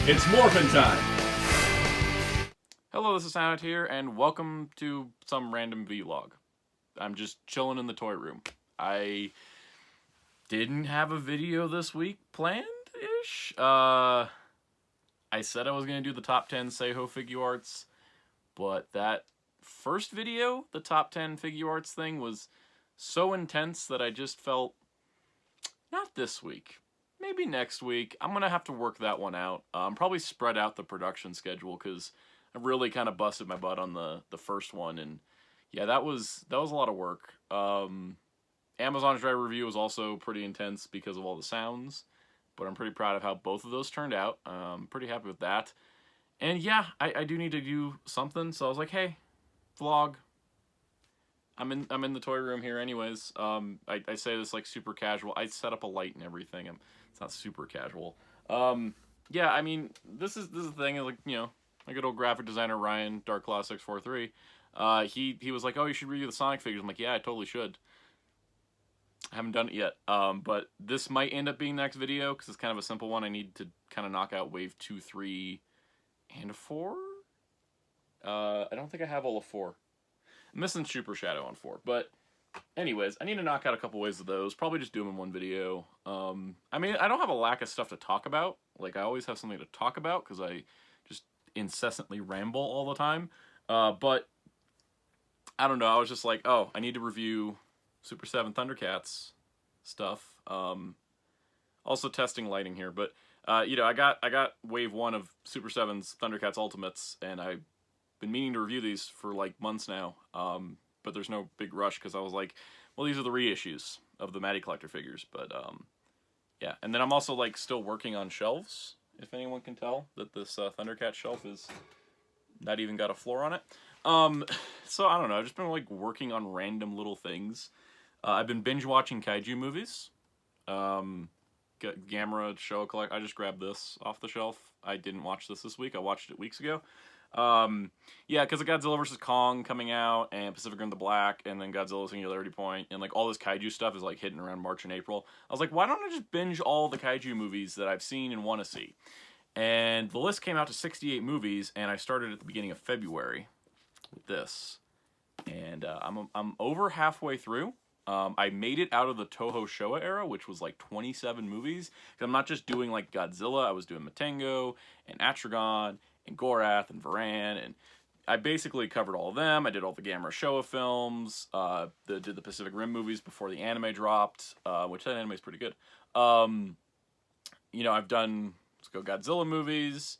It's morphin' time! Hello, this is Soundout here, and welcome to some random vlog. I'm just chilling in the toy room. I didn't have a video this week planned-ish. I said I was going to do the top 10 Seiho figure arts, but that first video, the top 10 figure arts thing, was so intense that I just felt, not this week. Maybe next week. I'm going to have to work that one out. Probably spread out the production schedule, because I really kind of busted my butt on the first one, and yeah, that was a lot of work. Amazon's Drive review was also pretty intense because of all the sounds, but I'm pretty proud of how both of those turned out. Pretty happy with that. And yeah, I do need to do something, so I was like, hey, vlog. I'm in the toy room here anyways. I say this like super casual. I set up a light and everything. It's not super casual. Yeah, I mean, this is the thing, like, you know, my good old graphic designer Ryan Darklaw643, he was like, oh, you should review the Sonic figures. I'm like, yeah, I totally should. I haven't done it yet, but this might end up being the next video because it's kind of a simple one. I need to kind of knock out wave 2, 3, and 4. I don't think I have all of 4. I'm missing Super Shadow on 4, but anyways, I need to knock out a couple waves of those. Probably just do them in one video. I mean, I don't have a lack of stuff to talk about. Like, I always have something to talk about because I just incessantly ramble all the time. But I don't know. I was just like, oh, I need to review Super 7 Thundercats stuff. Also testing lighting here, but you know, I got wave 1 of Super 7's Thundercats Ultimates, and I've been meaning to review these for like months now. But there's no big rush because I was like, well, these are the reissues of the Matty Collector figures. But yeah, and then I'm also like still working on shelves. If anyone can tell that this Thundercat shelf is not even got a floor on it. So I don't know. I've just been like working on random little things. I've been binge watching Kaiju Movies. Gamera show collect. I just grabbed this off the shelf. I didn't watch this week. I watched it weeks ago. Yeah, because of Godzilla vs. Kong coming out, and Pacific Rim the Black, and then Godzilla Singularity Point, and like all this kaiju stuff is like hitting around March and April. I was like, why don't I just binge all the kaiju movies that I've seen and want to see? And the list came out to 68 movies, and I started at the beginning of February with this, and I'm over halfway through. I made it out of the Toho Showa era, which was like 27 movies. Because I'm not just doing like Godzilla, I was doing Matengo and Atragon and Gorath and Varan, and I basically covered all of them. I did all the Gamera Showa films, did the Pacific Rim movies before the anime dropped, which that anime is pretty good. You know, I've done Godzilla movies,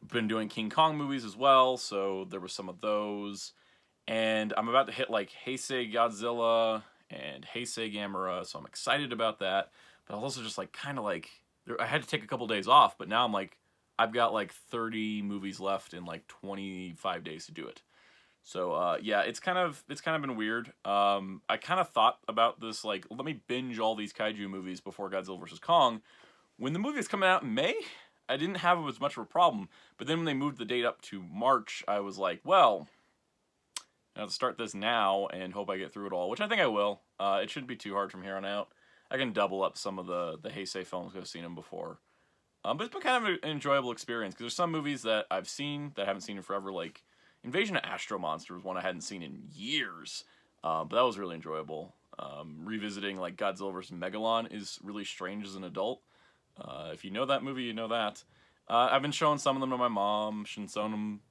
been doing King Kong movies as well, so there was some of those. And I'm about to hit like Heisei Godzilla and Heisei Gamera, so I'm excited about that. But I was also just like kind of like, I had to take a couple days off, but now I'm like, I've got like 30 movies left in like 25 days to do it. So yeah, it's kind of been weird. I kind of thought about this, like, let me binge all these kaiju movies before Godzilla vs. Kong. When the movie is coming out in May, I didn't have as much of a problem. But then when they moved the date up to March, I was like, well, I have to start this now and hope I get through it all, which I think I will. It shouldn't be too hard from here on out. I can double up some of the Heisei films because I've seen them before. But it's been kind of an enjoyable experience, because there's some movies that I've seen that I haven't seen in forever, like Invasion of Astro Monster was one I hadn't seen in years, but that was really enjoyable. Revisiting like Godzilla vs. Megalon is really strange as an adult. If you know that movie, you know that. I've been showing some of them to my mom, shown some of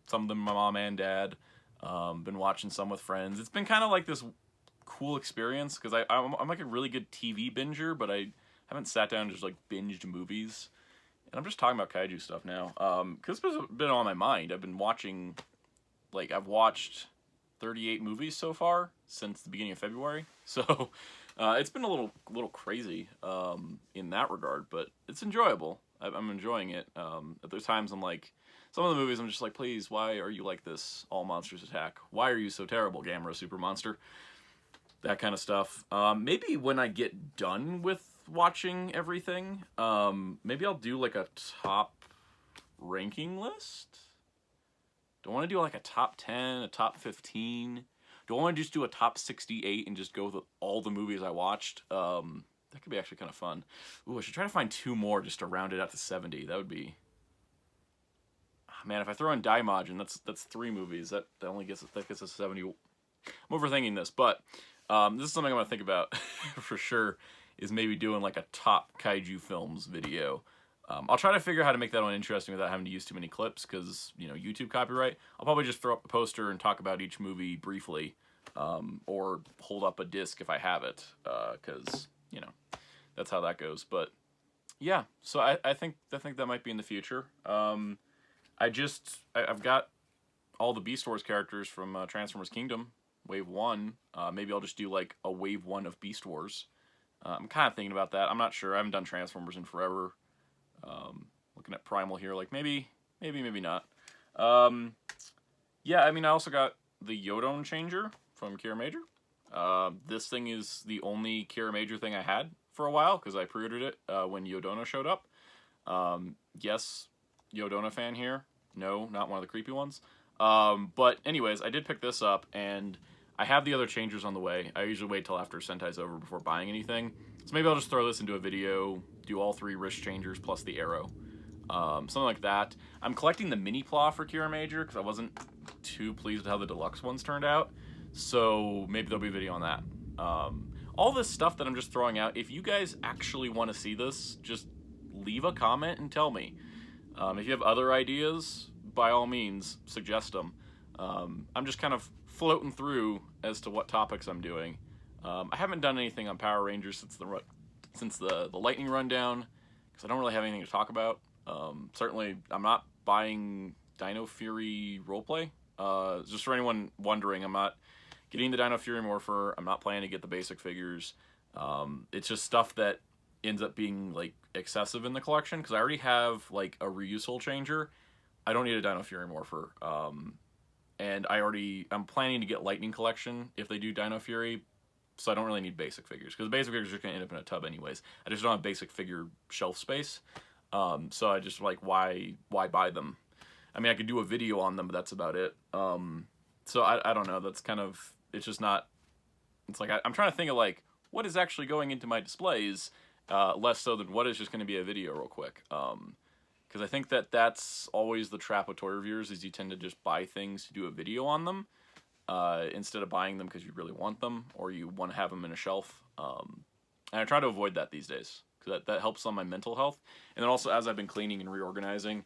them to my mom and dad. Been watching some with friends. It's been kind of like this cool experience, because I'm like a really good TV binger, but I haven't sat down and just like binged movies. And I'm just talking about kaiju stuff now, because it's been on my mind. I've been watching, like, I've watched 38 movies so far since the beginning of February. So it's been a little crazy in that regard, but it's enjoyable. I'm enjoying it. There's times I'm like, some of the movies I'm just like, please, why are you like this? All monsters attack. Why are you so terrible, Gamera Super Monster? That kind of stuff. Maybe when I get done with watching everything, maybe I'll do like a top ranking list. Do I want to do like a top 10, a top 15? Do I want to just do a top 68 and just go with all the movies I watched? That could be actually kind of fun. Ooh, I should try to find 2 more just to round it out to 70. That would be Man, if I throw in Daimajin, that's 3 movies. That only gets us 70. I'm overthinking this, but this is something I'm gonna think about for sure. Is maybe doing like a top kaiju films video. I'll try to figure out how to make that one interesting without having to use too many clips, because YouTube copyright. I'll probably just throw up a poster and talk about each movie briefly, or hold up a disc if I have it, because that's how that goes. But yeah, so I think that might be in the future. I've got all the Beast Wars characters from Transformers Kingdom Wave 1. Maybe I'll just do like a Wave 1 of Beast Wars. I'm kind of thinking about that. I'm not sure. I haven't done Transformers in forever. Looking at Primal here, like maybe not. Yeah, I mean, I also got the Yodon Changer from Kira Major. This thing is the only Kira Major thing I had for a while, because I pre-ordered it when Yodona showed up. Yes, Yodona fan here. No, not one of the creepy ones. But anyways, I did pick this up, and I have the other changers on the way. I usually wait till after Sentai's over before buying anything. So maybe I'll just throw this into a video, do all 3 wrist changers plus the arrow. Something like that. I'm collecting the mini Plot for Kira Major because I wasn't too pleased with how the deluxe ones turned out. So maybe there'll be a video on that. All this stuff that I'm just throwing out, if you guys actually want to see this, just leave a comment and tell me. If you have other ideas, by all means, suggest them. I'm just kind of floating through as to what topics I'm doing. I haven't done anything on Power Rangers since the Lightning Rundown, because I don't really have anything to talk about. Certainly, I'm not buying Dino Fury roleplay. Just for anyone wondering, I'm not getting the Dino Fury Morpher. I'm not planning to get the basic figures. It's just stuff that ends up being like excessive in the collection, because I already have like a Ryusol changer. I don't need a Dino Fury Morpher. And I'm planning to get Lightning Collection if they do Dino Fury, so I don't really need basic figures, because basic figures are just going to end up in a tub anyways. I just don't have basic figure shelf space, so I just like, why buy them? I mean, I could do a video on them, but that's about it. So I don't know, that's kind of, it's just not, it's like, I'm trying to think of like, what is actually going into my displays, less so than what is just going to be a video real quick. Because I think that's always the trap with toy reviewers, is you tend to just buy things to do a video on them, instead of buying them because you really want them, or you want to have them in a shelf. And I try to avoid that these days, because that helps on my mental health. And then also, as I've been cleaning and reorganizing,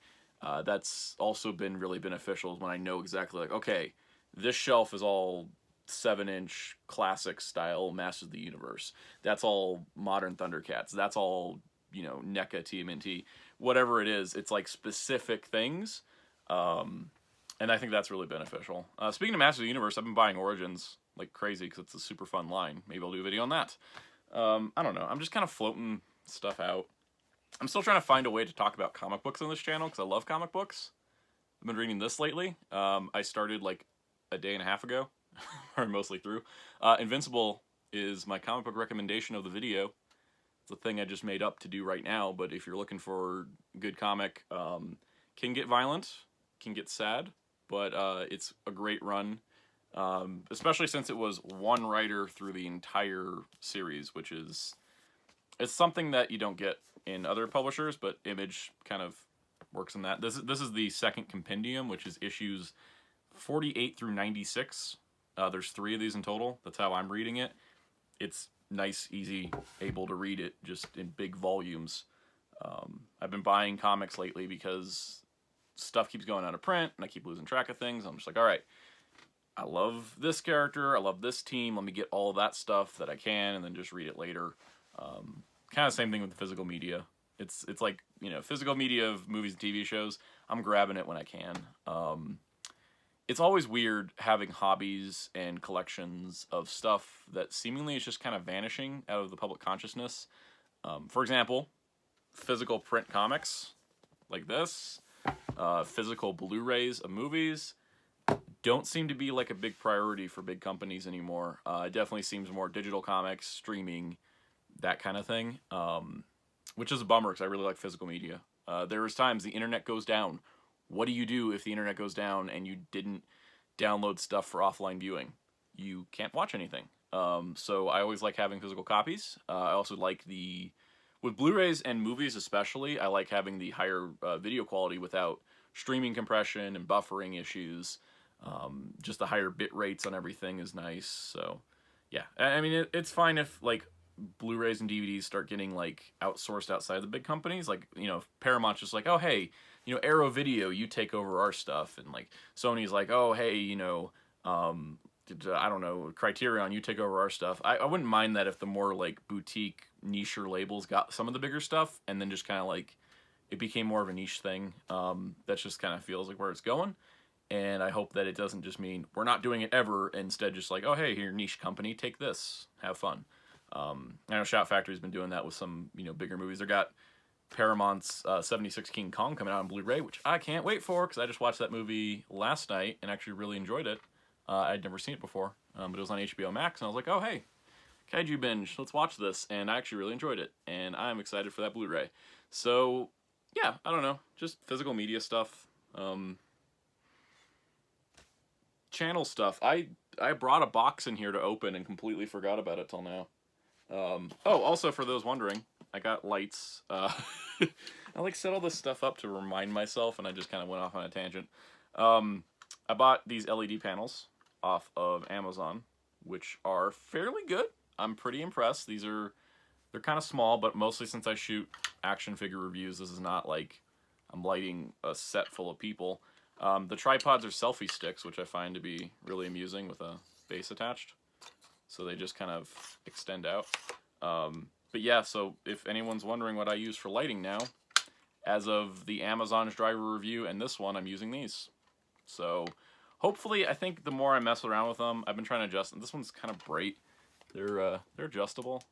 that's also been really beneficial when I know exactly, like, okay, this shelf is all 7-inch classic style Masters of the Universe. That's all modern Thundercats. That's all, NECA TMNT. Whatever it is, it's like specific things. And I think that's really beneficial. Speaking of Masters of the Universe, I've been buying Origins like crazy because it's a super fun line. Maybe I'll do a video on that. I don't know. I'm just kind of floating stuff out. I'm still trying to find a way to talk about comic books on this channel because I love comic books. I've been reading this lately. I started like a day and a half ago, or mostly through. Invincible is my comic book recommendation of the video. It's a thing I just made up to do right now, but if you're looking for a good comic, can get violent, can get sad, but it's a great run, especially since it was one writer through the entire series, which is, it's something that you don't get in other publishers, but Image kind of works in that. This is the second compendium, which is issues 48 through 96. There's 3 of these in total. That's how I'm reading it. It's nice, easy, able to read it just in big volumes. I've been buying comics lately because stuff keeps going out of print and I keep losing track of things. I'm just like, all right, I love this character, I love this team, let me get all of that stuff that I can and then just read it later. Kind of same thing with the physical media. It's like, physical media of movies and TV shows, I'm grabbing it when I can. It's always weird having hobbies and collections of stuff that seemingly is just kind of vanishing out of the public consciousness. For example, physical print comics like this, physical Blu-rays of movies don't seem to be like a big priority for big companies anymore. It definitely seems more digital comics, streaming, that kind of thing, which is a bummer because I really like physical media. There was times the internet goes down. What do you do if the internet goes down and you didn't download stuff for offline viewing? You can't watch anything. So I always like having physical copies. I also like with Blu-rays and movies especially, I like having the higher video quality without streaming compression and buffering issues. Just the higher bit rates on everything is nice. So yeah, I mean it's fine if like Blu-rays and DVDs start getting like outsourced outside the big companies. Like, you know, Paramount's just like, oh hey, you know, Arrow Video, you take over our stuff, and like Sony's like, oh hey, you know, I don't know, Criterion, you take over our stuff. I wouldn't mind that if the more like boutique niche labels got some of the bigger stuff, and then just kind of like it became more of a niche thing. That just kind of feels like where it's going. And I hope that it doesn't just mean we're not doing it ever. Instead, just like, oh, hey, here, niche company, take this, have fun. I know Shout Factory's been doing that with some, you know, bigger movies. They got Paramount's 76 King Kong coming out on Blu-ray, which I can't wait for because I just watched that movie last night and actually really enjoyed it. I'd never seen it before, but it was on HBO Max, and I was like, oh, hey, Kaiju binge, let's watch this, and I actually really enjoyed it, and I'm excited for that Blu-ray. So, yeah, I don't know, just physical media stuff, channel stuff. I brought a box in here to open and completely forgot about it till now. Oh, also for those wondering, I got lights. I like set all this stuff up to remind myself, and I just kind of went off on a tangent. I bought these LED panels off of Amazon, which are fairly good. I'm pretty impressed. They're kind of small, but mostly since I shoot action figure reviews, this is not like I'm lighting a set full of people. The tripods are selfie sticks, which I find to be really amusing with a base attached. So they just kind of extend out. But yeah, so if anyone's wondering what I use for lighting now, as of the Amazon's driver review and this one, I'm using these. So hopefully, I think the more I mess around with them, I've been trying to adjust them. This one's kind of bright. They're adjustable.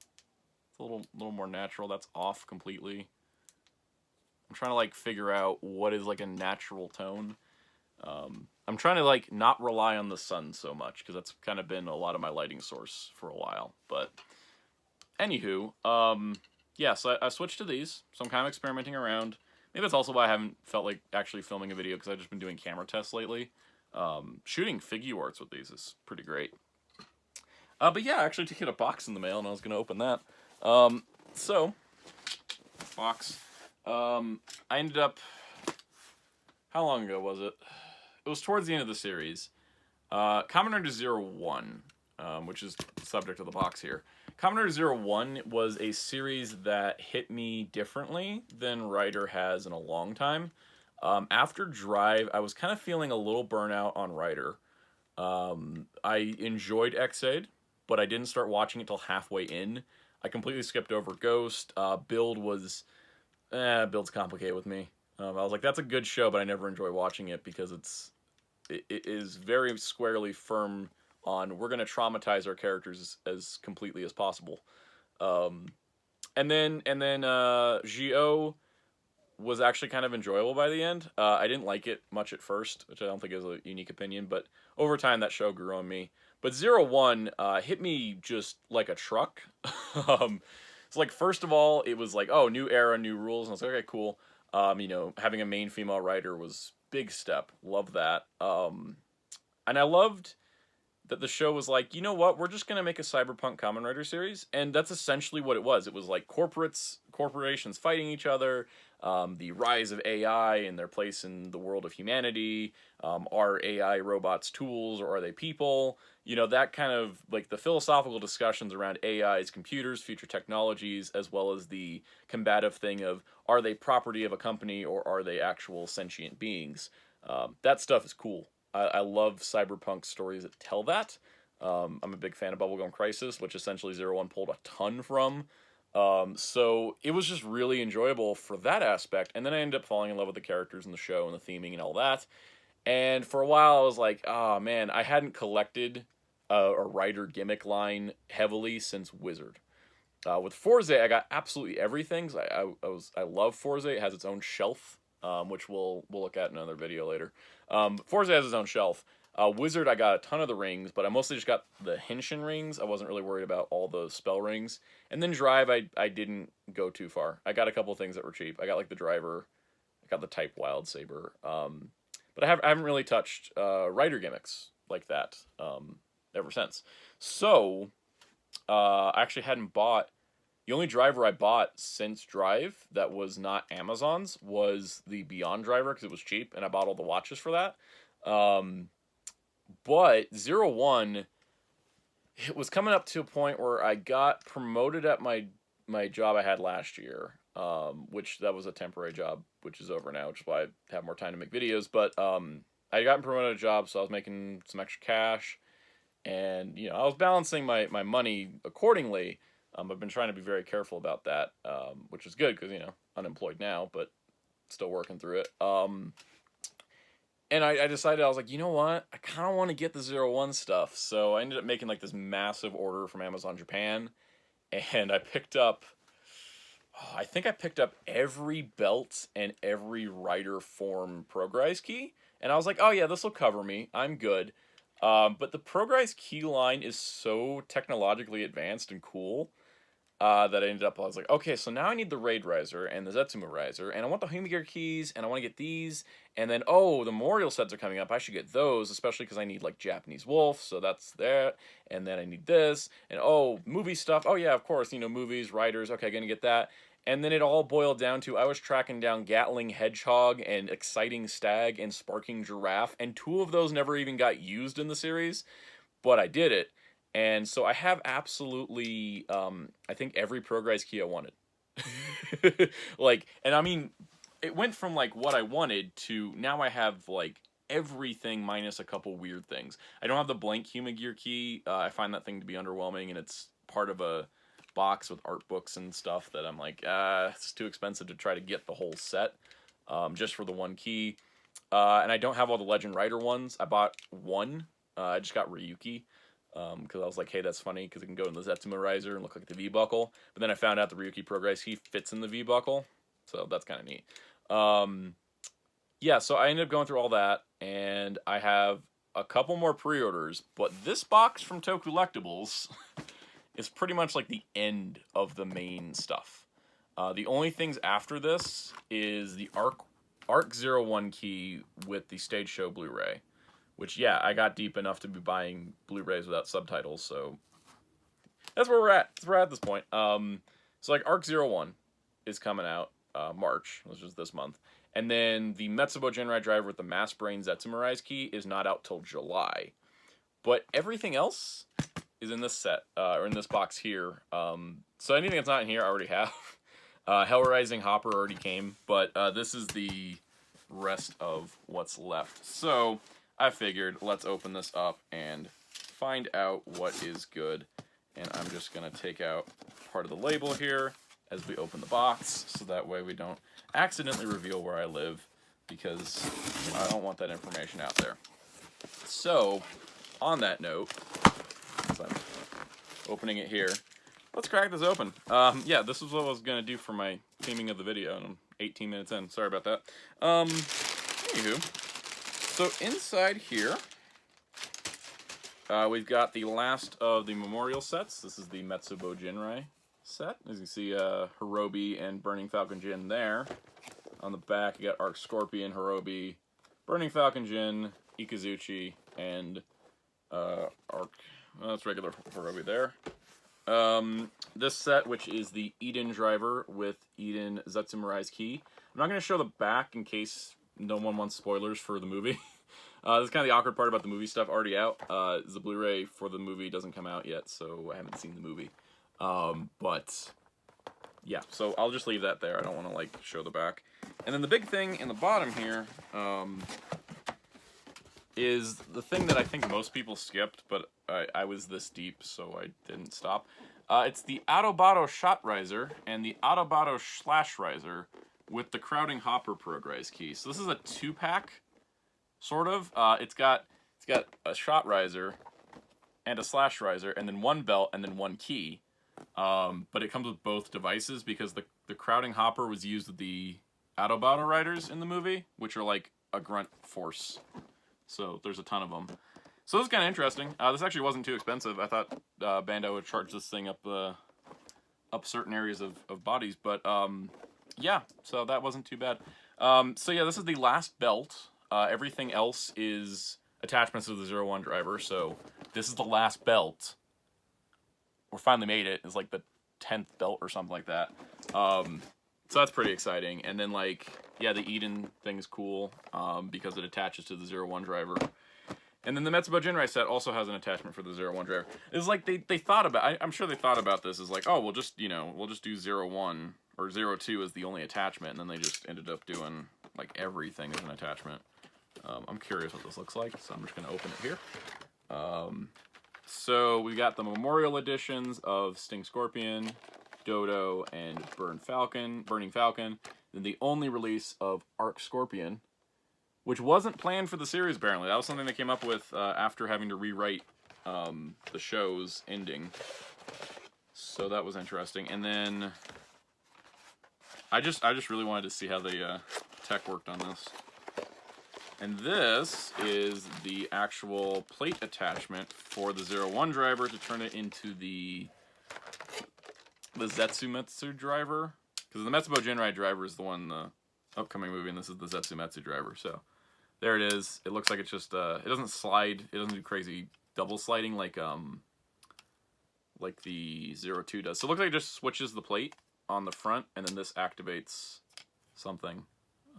It's a little more natural. That's off completely. I'm trying to like figure out what is like a natural tone. I'm trying to like not rely on the sun so much because that's kind of been a lot of my lighting source for a while. But anywho, yeah, so I switched to these, so I'm kind of experimenting around. Maybe that's also why I haven't felt like actually filming a video because I've just been doing camera tests lately. Shooting figure arts with these is pretty great. But yeah, I actually did get a box in the mail and I was going to open that. So, box. I ended up, how long ago was it? It was towards the end of the series. Kamen Rider 01, which is the subject of the box here. Kamen Rider 01 was a series that hit me differently than Rider has in a long time. After Drive, I was kind of feeling a little burnout on Rider. I enjoyed X-Aid, but I didn't start watching it till halfway in. I completely skipped over Ghost. Build was... Build's complicated with me. I was like, that's a good show, but I never enjoy watching it because it is very squarely firm on we're going to traumatize our characters as completely as possible. And then Gio was actually kind of enjoyable by the end. I didn't like it much at first, which I don't think is a unique opinion, but over time that show grew on me. But 01 hit me just like a truck. So like first of all, it was like, oh, new era, new rules, and I was like, okay, cool. You know, having a main female writer was big step. Love that. And I loved that the show was like, you know what, we're just gonna make a cyberpunk Kamen Rider series, and that's essentially what it was. It was like corporations fighting each other, the rise of AI and their place in the world of humanity. Are AI robots tools or are they people? You know, that kind of like the philosophical discussions around AIs, computers, future technologies, as well as the combative thing of are they property of a company or are they actual sentient beings? That stuff is cool. I love cyberpunk stories that tell that. I'm a big fan of Bubblegum Crisis, which essentially 01 pulled a ton from. So it was just really enjoyable for that aspect. And then I ended up falling in love with the characters in the show and the theming and all that. And for a while I was like, oh man, I hadn't collected a writer gimmick line heavily since Wizard. With Forze, I got absolutely everything. I love Forze. It has its own shelf, which we'll look at in another video later. Forze has its own shelf. Wizard, I got a ton of the rings, but I mostly just got the Henshin rings. I wasn't really worried about all the spell rings. And then Drive, I didn't go too far. I got a couple things that were cheap. I got like the Driver. I got the Type Wild Saber. But I haven't really touched writer gimmicks like that ever since. So, I actually hadn't bought The only driver I bought since Drive that was not Amazon's was the Beyond driver because it was cheap, and I bought all the watches for that. Um, but Zero One, it was coming up to a point where I got promoted at my job I had last year, which that was a temporary job, which is over now, which is why I have more time to make videos. But I got promoted at a job, so I was making some extra cash, and I was balancing my money accordingly. I've been trying to be very careful about that, which is good because unemployed now, but still working through it. And I decided, I was like, you know what? I kind of want to get the Zero One stuff. So I ended up making like this massive order from Amazon Japan. And I picked up, I think I picked up every belt and every rider form Progrise key. And I was like, oh yeah, this will cover me. I'm good. But the Progrise key line is so technologically advanced and cool that I was like, okay, so now I need the Raid Riser and the Zetsuma Riser, and I want the Humigear keys, and I want to get these, and then, oh, the Memorial sets are coming up, I should get those, especially because I need, like, Japanese Wolf, so that's that, and then I need this, and oh, movie stuff, oh yeah, of course, movies, writers, okay, gonna get that, and then it all boiled down to, I was tracking down Gatling Hedgehog, and Exciting Stag, and Sparking Giraffe, and 2 of those never even got used in the series, but I did it. And so I have absolutely, I think every Progrise key I wanted. And I mean, it went from like what I wanted to now I have like everything minus a couple weird things. I don't have the blank Humigear key. I find that thing to be underwhelming, and it's part of a box with art books and stuff that I'm like, it's too expensive to try to get the whole set just for the one key. And I don't have all the Legend Rider ones. I bought one. I just got Ryuki. Because I was like, hey, that's funny, because it can go in the Zetsuma Riser and look like the V-Buckle. But then I found out the Ryuki Progrise key fits in the V-Buckle, so that's kind of neat. Yeah, so I ended up going through all that, and I have a couple more pre-orders, but this box from Tokulectables is pretty much like the end of the main stuff. The only things after this is the Arc 01 key with the Stage Show Blu-ray. Which, yeah, I got deep enough to be buying Blu-rays without subtitles, so that's where we're at. That's where we're at this point. So, like, Arc 01 is coming out March, which is this month. And then the Metsubo Genrai driver with the Mass Brain Zetsuma Rise key is not out till July. But everything else is in this set, or in this box here. So anything that's not in here, I already have. Hellrising Hopper already came, but this is the rest of what's left. So I figured, let's open this up and find out what is good. And I'm just going to take out part of the label here as we open the box, so that way we don't accidentally reveal where I live, because I don't want that information out there. So, on that note, as I'm opening it here, let's crack this open. Yeah, this is what I was going to do for my theming of the video, and I'm 18 minutes in. Sorry about that. Anywho, so inside here, we've got the last of the Memorial sets. This is the Metsubo Jinrai set. As you can see, Hirobi and Burning Falcon Jin there. On the back, you got Arc Scorpion, Hirobi, Burning Falcon Jin, Ikazuchi, and that's regular Hirobi there. This set, which is the Eden driver with Eden Zetsuma Rise key. I'm not going to show the back in case no one wants spoilers for the movie. This is kind of the awkward part about the movie stuff already out. The Blu-ray for the movie doesn't come out yet, so I haven't seen the movie. But yeah, so I'll just leave that there. I don't want to like show the back. And then the big thing in the bottom here is the thing that I think most people skipped, but I was this deep, so I didn't stop. It's the Autobotto Shot Riser and the Autobotto Slash Riser with the Crowding Hopper Progrise key. So this is a 2-pack, sort of. It's got a Shot Riser and a Slash Riser, and then one belt, and then one key. But it comes with both devices because the Crowding Hopper was used with the Autobotto Riders in the movie, which are like a grunt force. So there's a ton of them. So this is kind of interesting. This actually wasn't too expensive. I thought Bandai would charge this thing up certain areas of bodies, but yeah, so that wasn't too bad. So yeah, this is the last belt. Everything else is attachments to the 01 driver, so this is the last belt. We finally made it. It's like the 10th belt or something like that. So that's pretty exciting. And then, like, yeah, the Eden thing is cool because it attaches to the 01 driver. And then the Metsubo Jinrai set also has an attachment for the 01 driver. It's like they thought about, I'm sure they thought about this as like, oh, we'll just do 01 or 02 as the only attachment, and then they just ended up doing like everything as an attachment. I'm curious what this looks like, so I'm just going to open it here. So we got the Memorial editions of Sting Scorpion, Dodo, and Burning Falcon. Then the only release of Arc Scorpion, which wasn't planned for the series, apparently. That was something they came up with after having to rewrite the show's ending. So that was interesting. And then I just really wanted to see how the tech worked on this. And this is the actual plate attachment for the 01 driver to turn it into the Zetsumetsu driver. Because the Metsubo Jinrai driver is the one in the upcoming movie, and this is the Zetsumetsu driver. So there it is. It looks like it's just it doesn't slide. It doesn't do crazy double sliding like the 02 does. So it looks like it just switches the plate on the front, and then this activates something.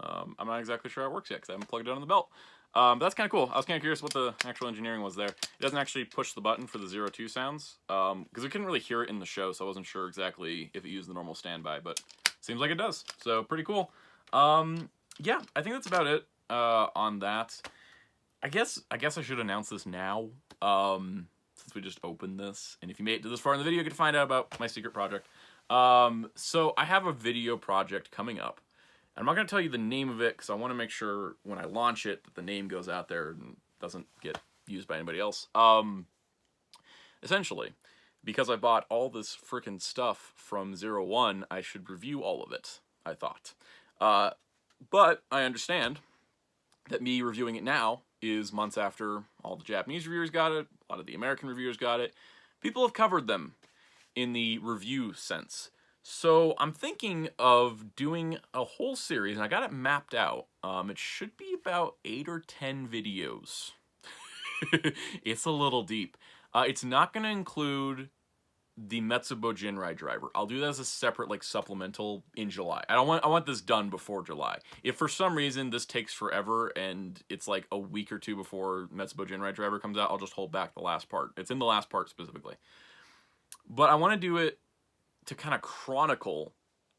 I'm not exactly sure how it works yet because I haven't plugged it on the belt. But that's kind of cool. I was kind of curious what the actual engineering was there. It doesn't actually push the button for the 02 sounds because we couldn't really hear it in the show, so I wasn't sure exactly if it used the normal standby, but seems like it does. So pretty cool. Yeah, I think that's about it on that. I guess I should announce this now since we just opened this. And if you made it to this far in the video, you get to find out about my secret project. So I have a video project coming up. I'm not going to tell you the name of it because I want to make sure when I launch it that the name goes out there and doesn't get used by anybody else. Essentially, because I bought all this frickin' stuff from 01, I should review all of it, I thought. But I understand that me reviewing it now is months after all the Japanese reviewers got it, a lot of the American reviewers got it. People have covered them in the review sense. So I'm thinking of doing a whole series, and I got it mapped out. It should be about 8 or 10 videos. It's a little deep. It's not going to include the Metsubo Jinrai driver. I'll do that as a separate, like, supplemental in July. I want this done before July. If for some reason this takes forever and it's like a week or two before Metsubo Jinrai driver comes out, I'll just hold back the last part. It's in the last part specifically. But I want to do it to kind of chronicle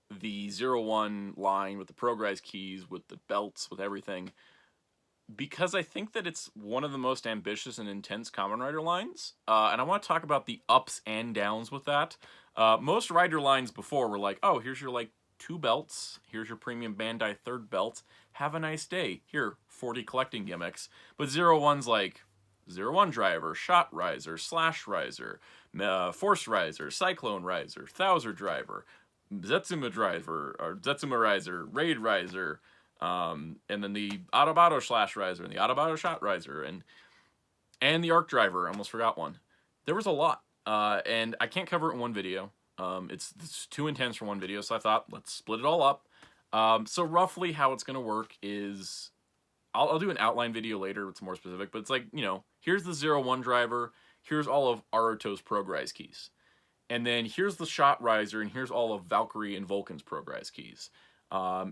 the 01 line with the Progrise keys, with the belts, with everything, because I think that it's one of the most ambitious and intense Kamen Rider lines, and I want to talk about the ups and downs with that. Most Rider lines before were like, oh, here's your, like, 2 belts, here's your premium Bandai 3rd belt, have a nice day, here, 40 collecting gimmicks, but 01's like, 01 driver, shot riser, slash riser, force riser, cyclone riser, Thouser driver, Zetsuma driver, or Zetsuma riser, raid riser, and then the Autobado slash riser, and the Autobado shot riser, and the arc driver. I almost forgot one. There was a lot, and I can't cover it in one video. It's too intense for one video, so I thought, let's split it all up. So roughly how it's going to work is, I'll do an outline video later, it's more specific, but it's like, here's the 01 driver, here's all of Aruto's Progrise keys. And then here's the Shot Riser, and here's all of Valkyrie and Vulcan's Progrise keys.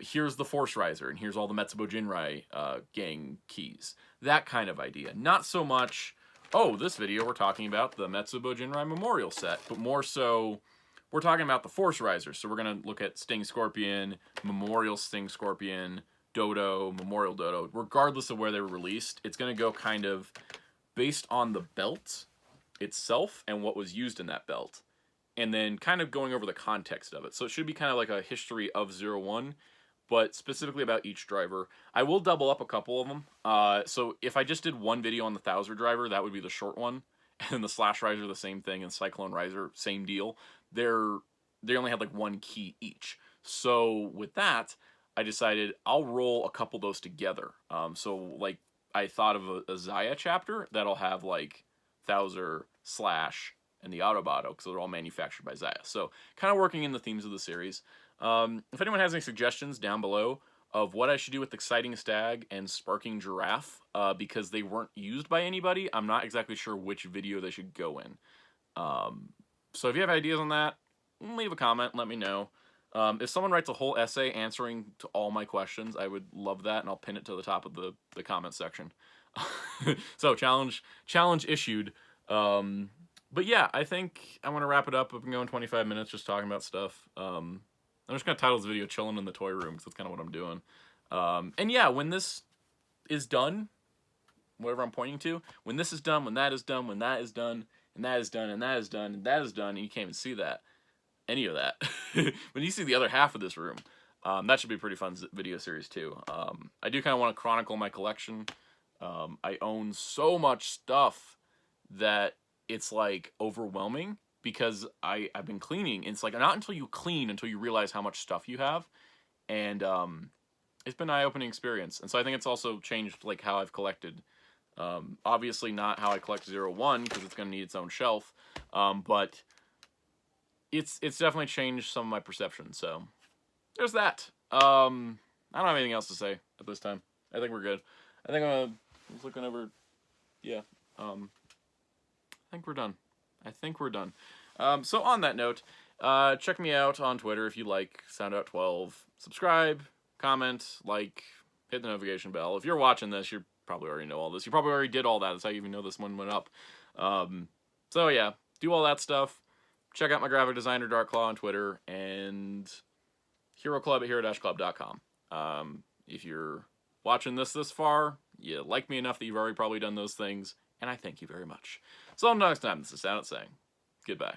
Here's the Force Riser, and here's all the Metsubo Jinrai gang keys. That kind of idea. Not so much, oh, this video we're talking about the Metsubo Jinrai Memorial set, but more so, we're talking about the Force Riser. So we're going to look at Sting Scorpion, Memorial Sting Scorpion, Dodo, Memorial Dodo, regardless of where they were released. It's going to go kind of based on the belt itself and what was used in that belt, and then kind of going over the context of it. So it should be kind of like a history of 01, but specifically about each driver. I will double up a couple of them. So if I just did one video on the Thouser driver, that would be the short one, and the Slash Riser, the same thing, and Cyclone Riser, same deal. They only had like one key each. So with that, I decided I'll roll a couple of those together. So, like, I thought of a Zaya chapter that'll have, like, Thouser, Slash, and the Autobado, because they're all manufactured by Zaya. So, kind of working in the themes of the series. If anyone has any suggestions down below of what I should do with Exciting Stag and Sparking Giraffe, because they weren't used by anybody, I'm not exactly sure which video they should go in. So, if you have ideas on that, leave a comment, let me know. If someone writes a whole essay answering to all my questions, I would love that, and I'll pin it to the top of the comment section. So challenge issued. But yeah, I think I want to wrap it up. I've been going 25 minutes just talking about stuff. I'm just gonna title this video "Chilling in the Toy Room" because that's kind of what I'm doing. And yeah, when this is done, whatever I'm pointing to, when this is done, when that is done, when that is done, and that is done, and that is done, and that is done, and you can't even see that, any of that. When you see the other half of this room, that should be a pretty fun video series too. I do kind of want to chronicle my collection. I own so much stuff that it's like overwhelming because I've been cleaning. It's like not until you clean until you realize how much stuff you have, and it's been an eye-opening experience. And so I think it's also changed like how I've collected. Obviously not how I collect 01 because it's going to need its own shelf, but it's definitely changed some of my perception. So there's that. I don't have anything else to say at this time. I think we're good. I think I was looking over. Yeah. I think we're done. So on that note, check me out on Twitter if you like Soundout12. Subscribe, comment, like, hit the notification bell. If you're watching this, you probably already know all this. You probably already did all that. That's how you even know this one went up. So yeah, do all that stuff. Check out my graphic designer, Dark Claw, on Twitter, and Hero Club at hero-club.com. If you're watching this far, you like me enough that you've already probably done those things, and I thank you very much. So until next time, this is Soundout saying goodbye.